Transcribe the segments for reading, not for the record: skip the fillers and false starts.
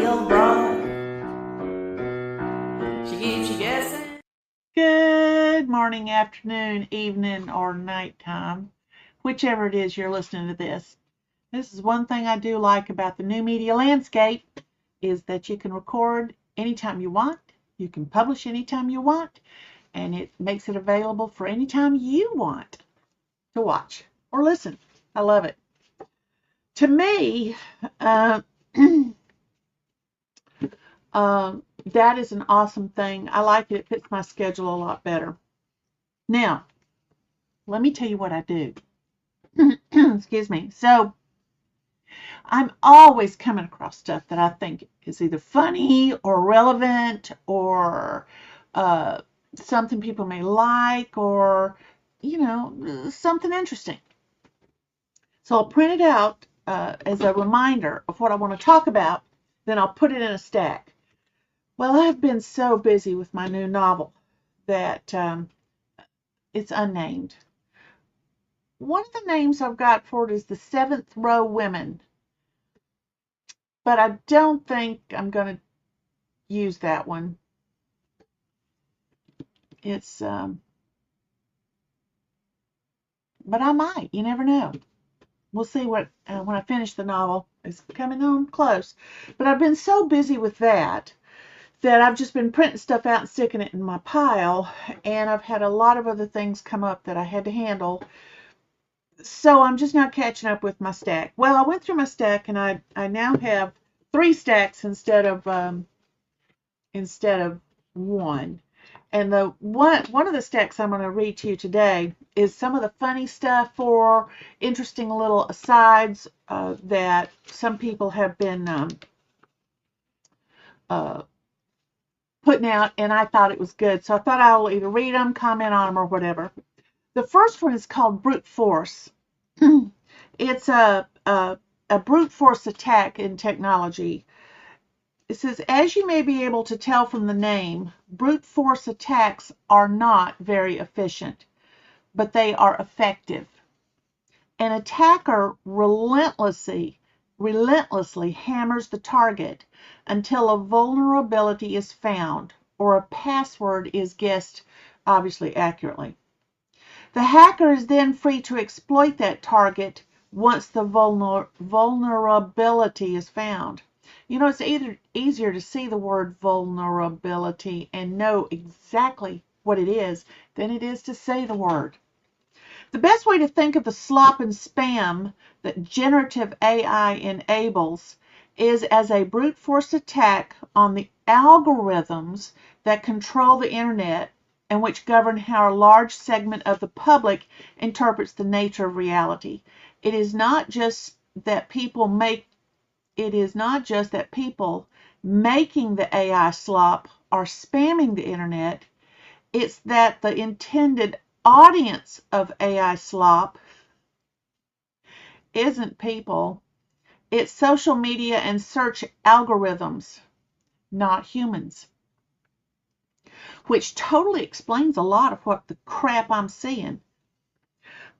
little broad. She keeps you guessing. Good morning, afternoon, evening, or nighttime, whichever it is you're listening to this. This is one thing I do like about the new media landscape is that you can record anytime you want, you can publish anytime you want, and it makes it available for anytime you want to watch or listen. I love it. To me, uh, that is an awesome thing. I like it. It fits my schedule a lot better. Now, let me tell you what I do. Excuse me. So, I'm always coming across stuff that I think is either funny or relevant or uh, something people may like or, something interesting. So I'll print it out as a reminder of what I want to talk about. Then I'll put it in a stack. Well, I've been so busy with my new novel that it's unnamed. One of the names I've got for it is The Seventh Row Women, but I don't think I'm going to use that one. It's, but I might. You never know. We'll see what when I finish the novel. It's coming on close. But I've been so busy with that I've just been printing stuff out and sticking it in my pile, and I've had a lot of other things come up that I had to handle. So I'm just now catching up with my stack. Well, I went through my stack, and I now have 3 stacks instead of one. And the one of the stacks I'm going to read to you today is some of the funny stuff or interesting little asides that some people have been putting out, and I thought it was good. So I thought I will either read them, comment on them, or whatever. The first one is called brute force. It's a brute force attack in technology. It says, as you may be able to tell from the name, brute force attacks are not very efficient, but they are effective. An attacker relentlessly hammers the target until a vulnerability is found or a password is guessed, obviously accurately. The hacker is then free to exploit that target once the vulnerability is found. It's easier to see the word vulnerability and know exactly what it is than it is to say the word. The best way to think of the slop and spam that generative AI enables is as a brute force attack on the algorithms that control the internet and which govern how a large segment of the public interprets the nature of reality. It is not just that people making the AI slop are spamming the internet. It's that the intended audience of AI slop isn't people. It's social media and search algorithms, not humans. Which totally explains a lot of what the crap I'm seeing.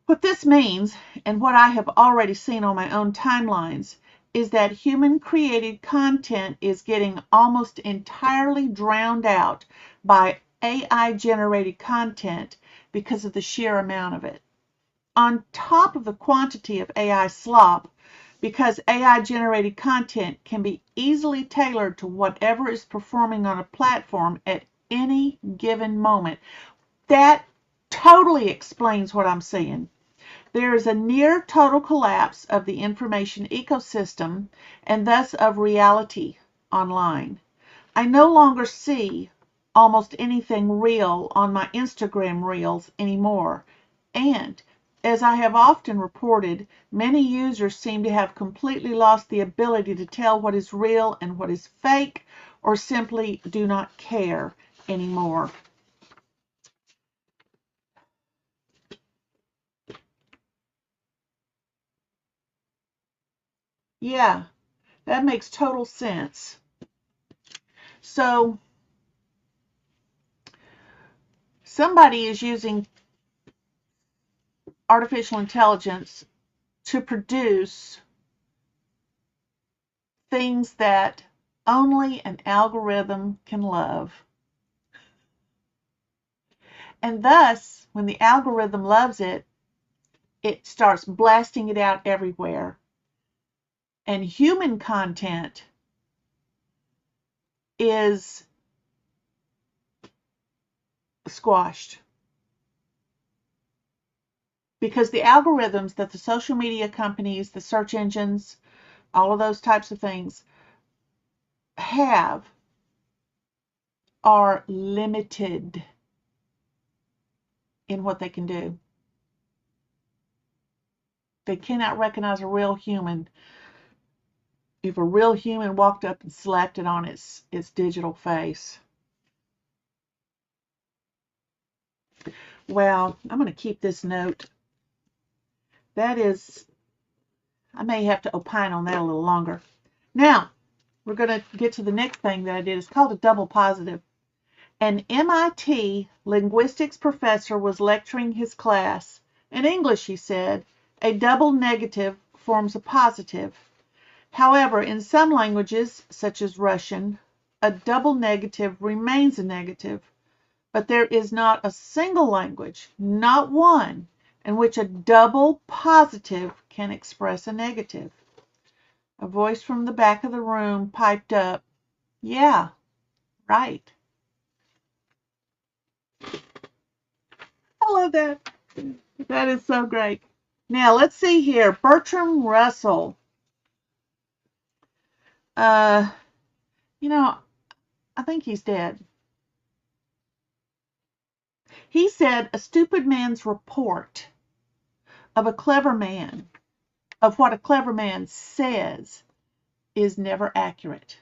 What this means, and what I have already seen on my own timelines, is that human-created content is getting almost entirely drowned out by AI-generated content because of the sheer amount of it. On top of the quantity of AI slop, because AI-generated content can be easily tailored to whatever is performing on a platform at any given moment. That totally explains what I'm seeing. There is a near total collapse of the information ecosystem and thus of reality online. I no longer see almost anything real on my Instagram reels anymore. And as I have often reported, many users seem to have completely lost the ability to tell what is real and what is fake, or simply do not care anymore. Yeah, that makes total sense. So somebody is using artificial intelligence to produce things that only an algorithm can love. And thus, when the algorithm loves it, it starts blasting it out everywhere. And human content is squashed. Because the algorithms that the social media companies, the search engines, all of those types of things have are limited in what they can do. They cannot recognize a real human if a real human walked up and slapped it on its digital face. Well, I'm going to keep this note. That is, I may have to opine on that a little longer. Now, we're going to get to the next thing that I did. It's called a double positive. An MIT linguistics professor was lecturing his class. In English, he said, a double negative forms a positive. However, in some languages, such as Russian, a double negative remains a negative. But there is not a single language, not one, in which a double positive can express a negative. A voice from the back of the room piped up, yeah, right. I love that. That is so great. Now, let's see here. Bertrand Russell. Uh, you know, I think he's dead. He said a stupid man's report of a clever man, of what a clever man says, is never accurate.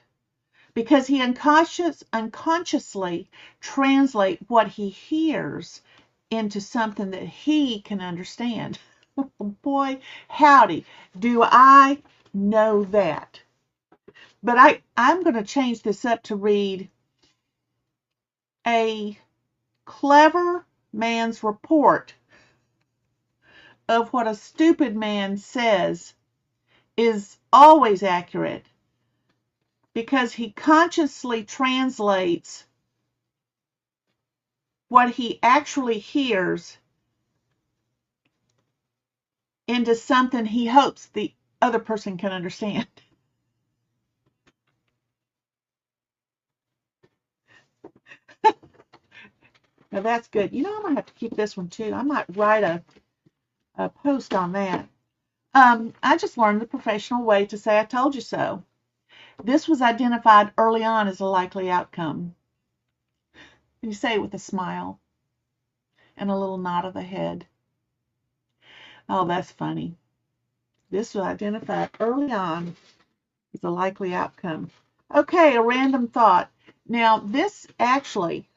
Because he unconsciously translate what he hears into something that he can understand. Boy, howdy, do I know that. But I'm going to change this up to read a clever man's report of what a stupid man says is always accurate because he consciously translates what he actually hears into something he hopes the other person can understand. Now that's good. You know, I'm going to have to keep this one too. I might write a post on that. I just learned the professional way to say I told you so. This was identified early on as a likely outcome. You say it with a smile and a little nod of the head. Oh, that's funny. This was identified early on as a likely outcome. Okay, a random thought. Now, this actually,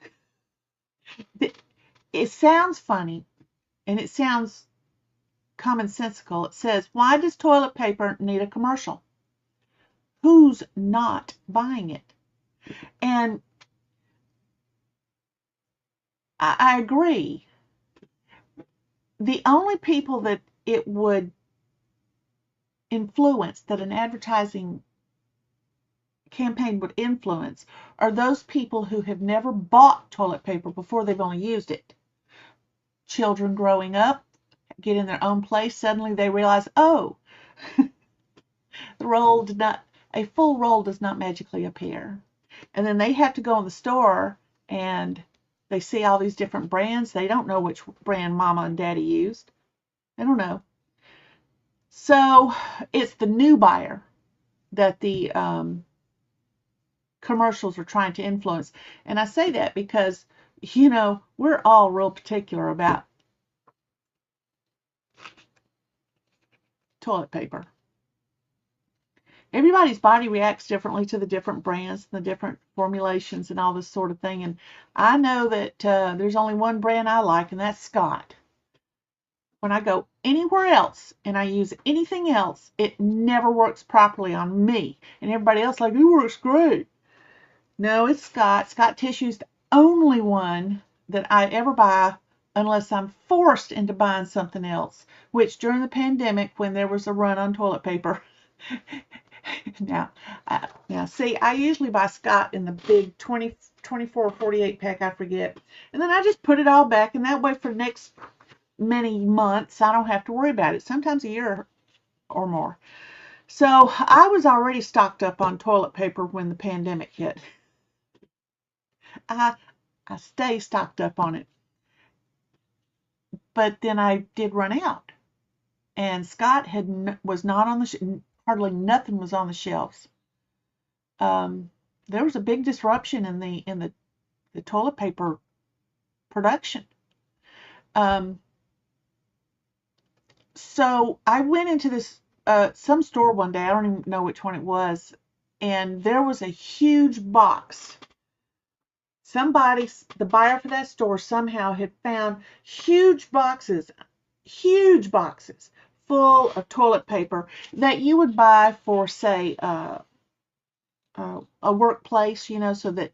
it sounds funny and it sounds commonsensical. It says, why does toilet paper need a commercial? Who's not buying it? And I agree. The only people that it would influence, that an advertising campaign would influence, are those people who have never bought toilet paper before they've only used it. Children growing up, get in their own place, suddenly they realize, oh, a full roll does not magically appear. And then they have to go in the store and they see all these different brands. They don't know which brand mama and daddy used. They don't know. So it's the new buyer that the commercials are trying to influence. And I say that because, you know, we're all real particular about toilet paper. Everybody's body reacts differently to the different brands and the different formulations and all this sort of thing. And I know that there's only one brand I like, and that's Scott. When I go anywhere else and I use anything else, it never works properly on me. And everybody else like, it works great. No, it's Scott. Scott Tissue's the only one that I ever buy unless I'm forced into buying something else, which during the pandemic, when there was a run on toilet paper, Now, see, I usually buy Scott in the big 20, 24 or 48 pack, I forget. And then I just put it all back, and that way for the next many months, I don't have to worry about it. Sometimes a year or more. So I was already stocked up on toilet paper when the pandemic hit. I, I stay stocked up on it. But then I did run out. And Scott was not on the hardly nothing was on the shelves. There was a big disruption in the toilet paper production. So I went into this some store one day. I don't even know which one it was, and there was a huge box. The buyer for that store somehow had found huge boxes full of toilet paper that you would buy for, say, a workplace, so that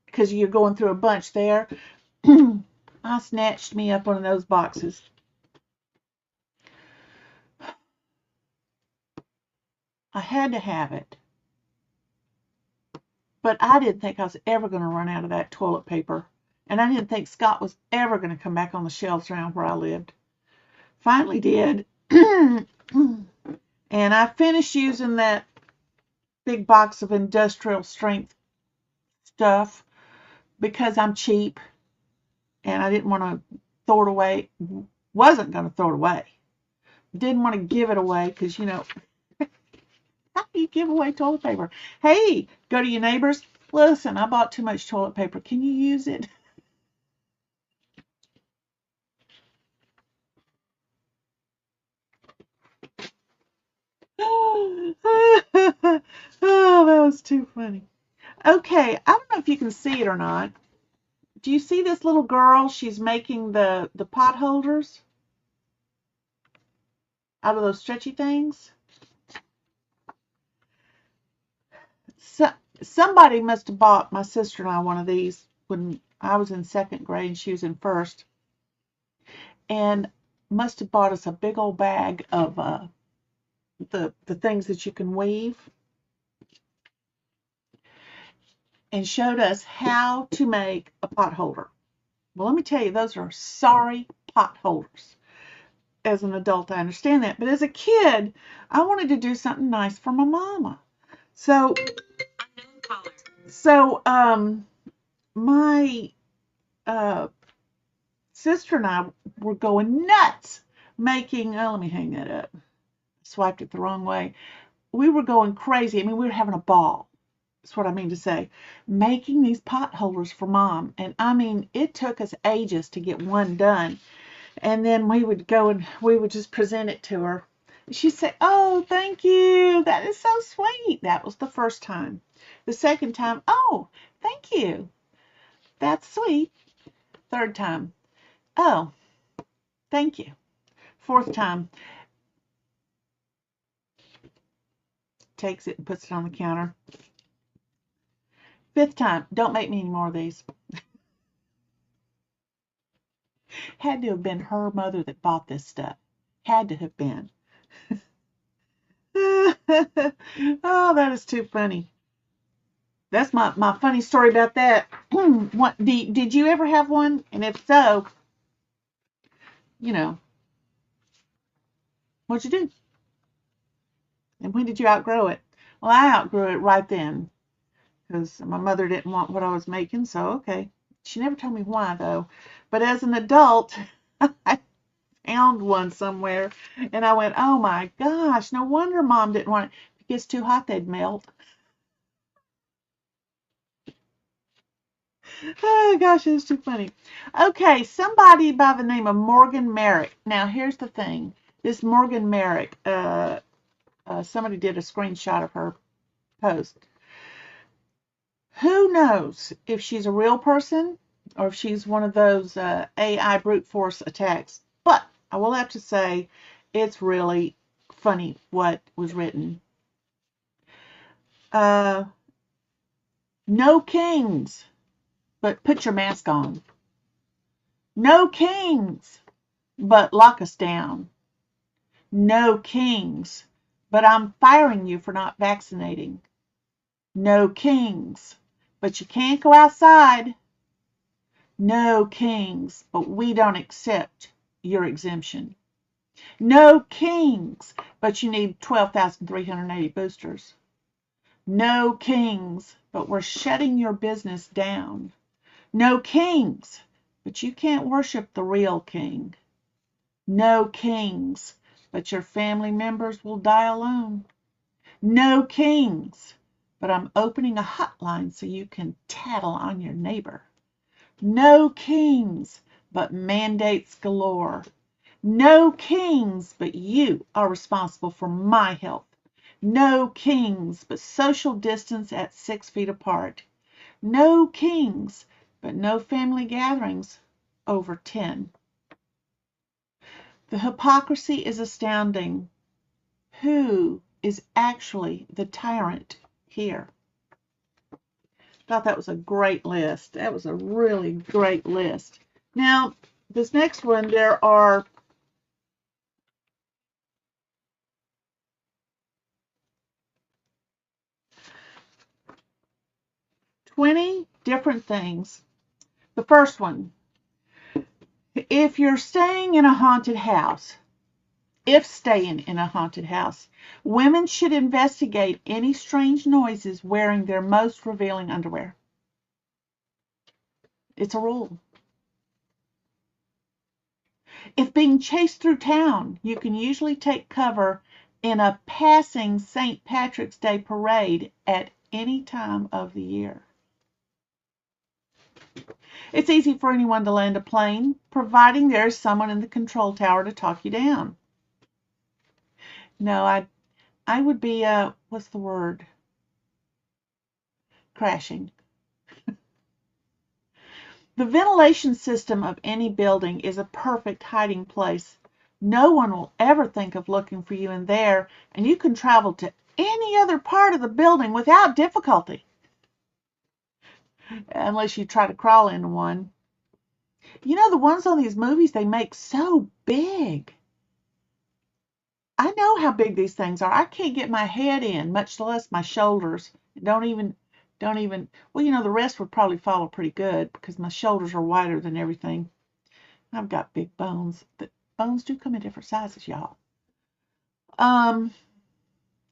because you're going through a bunch there. I snatched me up one of those boxes. I had to have it. But I didn't think I was ever going to run out of that toilet paper. And I didn't think Scott was ever going to come back on the shelves around where I lived. Finally did. And I finished using that big box of industrial strength stuff because I'm cheap and I didn't want to throw it away. Wasn't going to throw it away. Didn't want to give it away because, how do you give away toilet paper? Hey, go to your neighbors. Listen, I bought too much toilet paper. Can you use it? Oh, that was too funny. Okay, I don't know if you can see it or not. Do you see this little girl? She's making the pot holders out of those stretchy things. So, somebody must have bought my sister and I one of these when I was in second grade and she was in first. And must have bought us a big old bag of the things that you can weave. And showed us how to make a pot holder. Well, let me tell you, those are sorry pot holders. As an adult, I understand that. But as a kid, I wanted to do something nice for my mama. So my sister and I were going nuts making, let me hang that up. Swiped it the wrong way. We were going crazy. I mean, we were having a ball. That's what I mean to say. Making these pot holders for Mom. And I mean, it took us ages to get one done. And then we would go and we would just present it to her. She'd say, "Oh, thank you. That is so sweet." That was the first time. The second time, "Oh, thank you. That's sweet." Third time, "Oh, thank you." Fourth time, takes it and puts it on the counter. Fifth time, "Don't make me any more of these." Had to have been her mother that bought this stuff. Had to have been. Oh, that is too funny. That's my funny story about that. Did you ever have one? And if so, what'd you do? And when did you outgrow it? Well, I outgrew it right then because my mother didn't want what I was making, so okay. She never told me why, though. But as an adult, I found one somewhere, and I went, "Oh my gosh, no wonder Mom didn't want it. If it gets too hot, they'd melt." Oh gosh, it's too funny. Okay, somebody by the name of Morgan Merrick. Now, here's the thing. This Morgan Merrick, somebody did a screenshot of her post. Who knows if she's a real person or if she's one of those AI brute force attacks. But I will have to say it's really funny what was written. No kings, but put your mask on. No kings, but lock us down. No kings, but I'm firing you for not vaccinating. No kings, but you can't go outside. No kings, but we don't accept your exemption. No kings, but you need 12,380 boosters. No kings, but we're shutting your business down. No kings, but you can't worship the real king. No kings, but your family members will die alone. No kings, but I'm opening a hotline so you can tattle on your neighbor. No kings, but mandates galore. No kings, but you are responsible for my health. No kings, but social distance at 6 feet apart. No kings, but no family gatherings over 10. The hypocrisy is astounding. Who is actually the tyrant here? Thought that was a great list. That was a really great list. Now, this next one, there are 20 different things. The first one, if you're staying in a haunted house, women should investigate any strange noises wearing their most revealing underwear. It's a rule. If being chased through town, you can usually take cover in a passing St. Patrick's Day parade at any time of the year. It's easy for anyone to land a plane, providing there is someone in the control tower to talk you down. No, I would be, what's the word? Crashing. The ventilation system of any building is a perfect hiding place. No one will ever think of looking for you in there, and you can travel to any other part of the building without difficulty. Unless you try to crawl into one. You know, the ones on these movies they make so big. I know how big these things are. I can't get my head in, much less my shoulders. Don't even, well, you know, the rest would probably follow pretty good because my shoulders are wider than everything. I've got big bones. But bones do come in different sizes, y'all.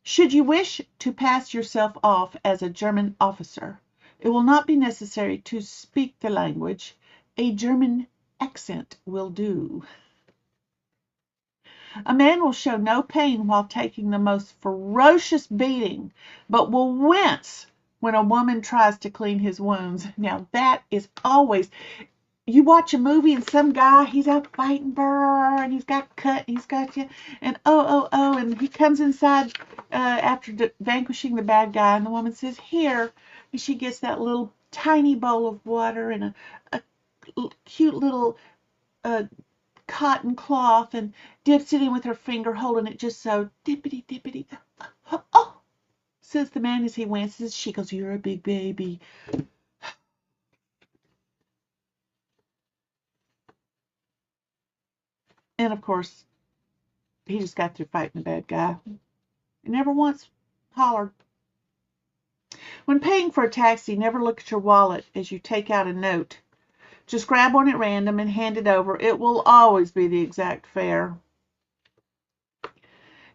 Should you wish to pass yourself off as a German officer, it will not be necessary to speak the language. A German accent will do. A man will show no pain while taking the most ferocious beating, but will wince when a woman tries to clean his wounds. Now that is always, you watch a movie and some guy, he's out fighting, and he's got cut, and he's got you, and and he comes inside after vanquishing the bad guy, and the woman says, here, and she gets that little tiny bowl of water and a cute little cotton cloth and dips it in with her finger, holding it just so, dippity dippity. Oh, says the man as he winces. She goes, you're a big baby. And of course, he just got through fighting the bad guy. He never once hollered. When paying for a taxi, never look at your wallet as you take out a note. Just grab one at random and hand it over. It will always be the exact fare.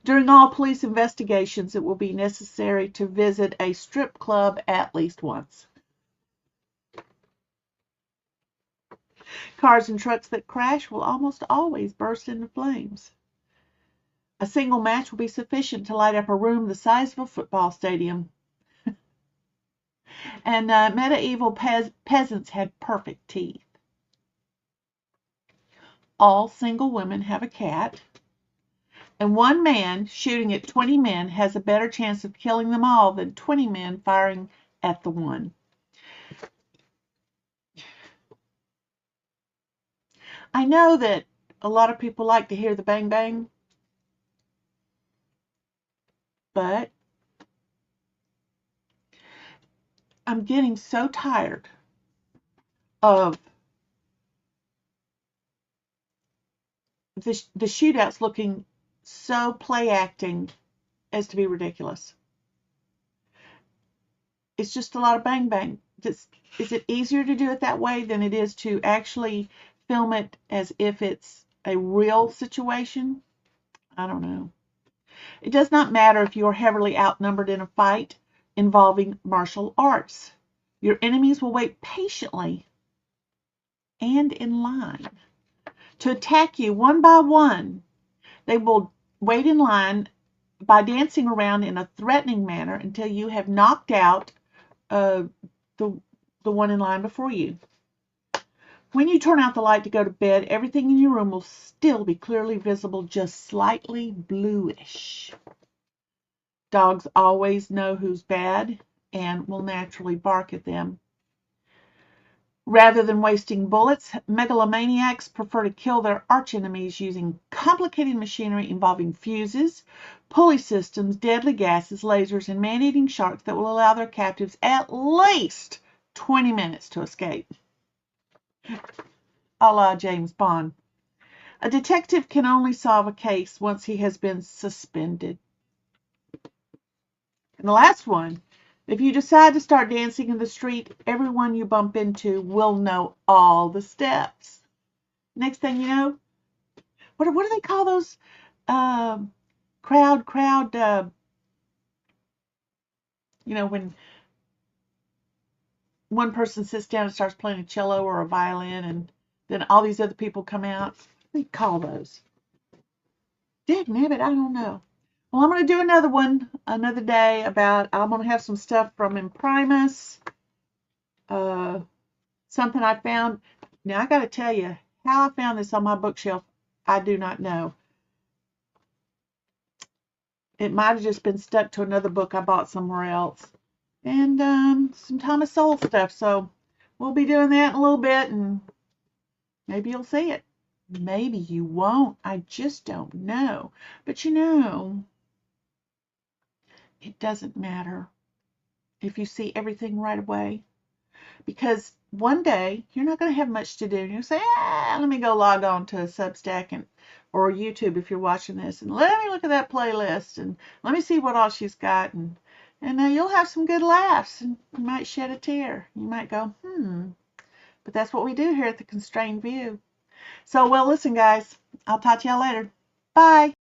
During all police investigations, it will be necessary to visit a strip club at least once. Cars and trucks that crash will almost always burst into flames. A single match will be sufficient to light up a room the size of a football stadium. And medieval peasants had perfect teeth. All single women have a cat. And one man shooting at 20 men has a better chance of killing them all than 20 men firing at the one. I know that a lot of people like to hear the bang bang, but I'm getting so tired of the shootouts looking so play acting as to be ridiculous. It's just a lot of bang bang. Is it easier to do it that way than it is to actually film it as if it's a real situation? I don't know. It does not matter if you are heavily outnumbered in a fight involving martial arts. Your enemies will wait patiently and in line to attack you one by one. They will wait in line by dancing around in a threatening manner until you have knocked out the one in line before you. When you turn out the light to go to bed, everything in your room will still be clearly visible, just slightly bluish. Dogs always know who's bad and will naturally bark at them. Rather than wasting bullets, megalomaniacs prefer to kill their archenemies using complicated machinery involving fuses, pulley systems, deadly gases, lasers, and man-eating sharks that will allow their captives at least 20 minutes to escape. A la James Bond. A detective can only solve a case once he has been suspended. And the last one, if you decide to start dancing in the street, everyone you bump into will know all the steps. Next thing you know, what do they call those crowd, when one person sits down and starts playing a cello or a violin and then all these other people come out? What do they call those? Dagnabbit, I don't know. Well, I'm going to do another one another day about, I'm going to have some stuff from Imprimus, something I found. Now, I got to tell you, how I found this on my bookshelf, I do not know. It might have just been stuck to another book I bought somewhere else. And some Thomas Sowell stuff. So we'll be doing that in a little bit, and maybe you'll see it. Maybe you won't. I just don't know. But it doesn't matter if you see everything right away. Because one day you're not going to have much to do. You'll say, let me go log on to Substack or YouTube if you're watching this, and let me look at that playlist, and let me see what all she's got, and you'll have some good laughs, and you might shed a tear. You might go, But that's what we do here at the Constrained View. So, well, listen, guys, I'll talk to y'all later. Bye.